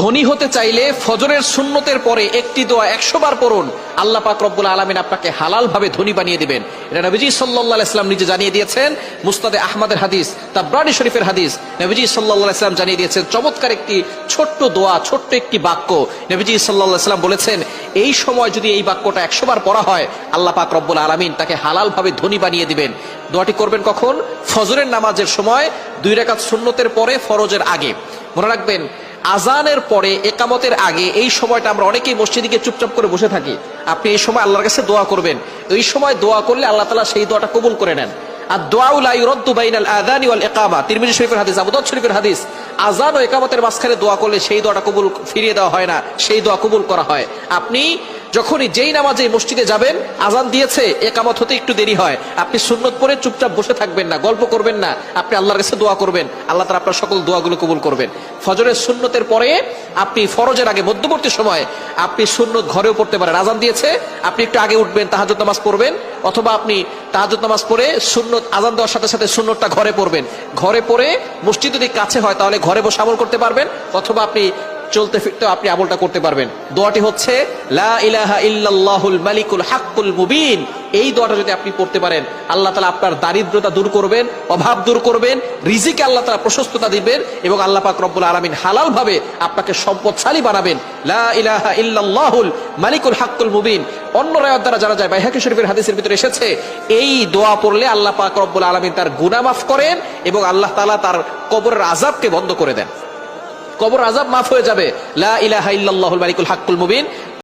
ধনী হতে চাইলে ফজরের সুন্নতের পরে একটি দোয়া 100 বার পড়ুন, আল্লাহ পাক রব্বুল আলামিন আপনাকে হালাল ভাবে ধনী বানিয়ে দিবেন। এটা নবীজি সাল্লাল্লাহু আলাইহি ওয়াসাল্লাম নিজে জানিয়ে দিয়েছেন। মুসনাদে আহমদের হাদিস, তাবরানী শরীফের হাদিস। নবীজি সাল্লাল্লাহু আলাইহি ওয়াসাল্লাম জানিয়ে দিয়েছেন চমৎকার একটি ছোট্ট দোয়া, ছোট্ট একটি বাক্য। নবীজি সাল্লাল্লাহু আলাইহি ওয়াসাল্লাম বলেছেন, এই সময় যদি এই বাক্যটা 100 বার পড়া হয়, আল্লাহ পাক রব্বুল আলামিন তাকে হালাল ভাবে ধনী বানিয়ে দিবেন। দোয়াটি করবেন কখন? ফজরের নামাজের সময়, 2 রাকাত সুন্নতের পরে, ফরজের আগে। মনে রাখবেন, আজানের পরে, একামতের আগে এই সময়টা আমরা অনেকেই মসজিদে গিয়ে চুপচাপ করে বসে থাকি। আপনি এই সময় আল্লাহর কাছে দোয়া করবেন। এই সময় দোয়া করলে আল্লাহ তাআলা সেই দোয়াটা কবুল করে নেন। আর দোয়া লা ইউরাদ্দু বাইনাল আযানি ওয়াল ইকামা, তিরমিজি শরীফের হাদিস, আবু দাউদ শরীফের হাদিস। আজান ও ইকামতের মাঝখানে দোয়া করলে সেই দোয়াটা কবুল ফিরিয়ে দেওয়া হয় না, সেই দোয়া কবুল করা হয়। আপনি যখনই যেই নামাজে মসজিদে যাবেন, আজান দিয়েছে, একামত হতে একটু দেরি হয়, আপনি সুন্নত পড়ে চুপচাপ বসে থাকবেন না, গল্প করবেন না, আপনি আল্লাহর কাছে দোয়া করবেন। আল্লাহ তাআলা আপনার সকল দোয়াগুলো কবুল করবেন। ফজরের সুন্নতের পরে আপনি ফরজের আগে মধ্যবর্তী সময় আপনি সুন্নত ঘরেও পড়তে পারেন। আজান দিয়েছে, আপনি একটু আগে উঠবেন, তাহাজ্জুদ নামাজ পড়বেন, অথবা আপনি তাহাজ্জুদ নামাজ পড়ে সুন্নত আজান দেওয়ার সাথে সাথে সুন্নতটা ঘরে পড়বেন। ঘরে পড়ে মসজিদ যদি কাছে হয় তাহলে ঘরে বসে আমল করতে পারবেন, অথবা আপনি চলতে ফিরতে আপনি আমলটা করতে পারবেন। দোয়াটি হচ্ছে লা ইলাহা ইল্লাল্লাহুল মালিকুল হাক্কুল মুবিন। এই দোয়াটা যদি আপনি পড়তে পারেন, আল্লাহ তাআলা আপনার দারিদ্রতা দূর করবেন, অভাব দূর করবেন, রিজিকে আল্লাহ তাআলা প্রশস্ততা দিবেন, এবং আল্লাহ পাক রব্বুল আলামিন হালাল ভাবে আপনাকে সম্পদশালী বানাবেন। লা ইলাহা ইল্লাল্লাহুল মালিকুল হাক্কুল মুবিন। অন্য রায়াত দ্বারা জানা যায়, বাইহাকী শরীফের হাদিসের ভিতরে এসেছে, এই দোয়া পড়লে আল্লাহ পাক রব্বুল আলামিন তার গুনাহ মাফ করেন এবং আল্লাহ তাআলা তার কবরের আযাবকে বন্ধ করে দেন। কবর আযাব মাফ হয়ে যাবে। লা ইলাহা ইল্লাল্লাহুল মালিকুল হাক্কুল মুবিন।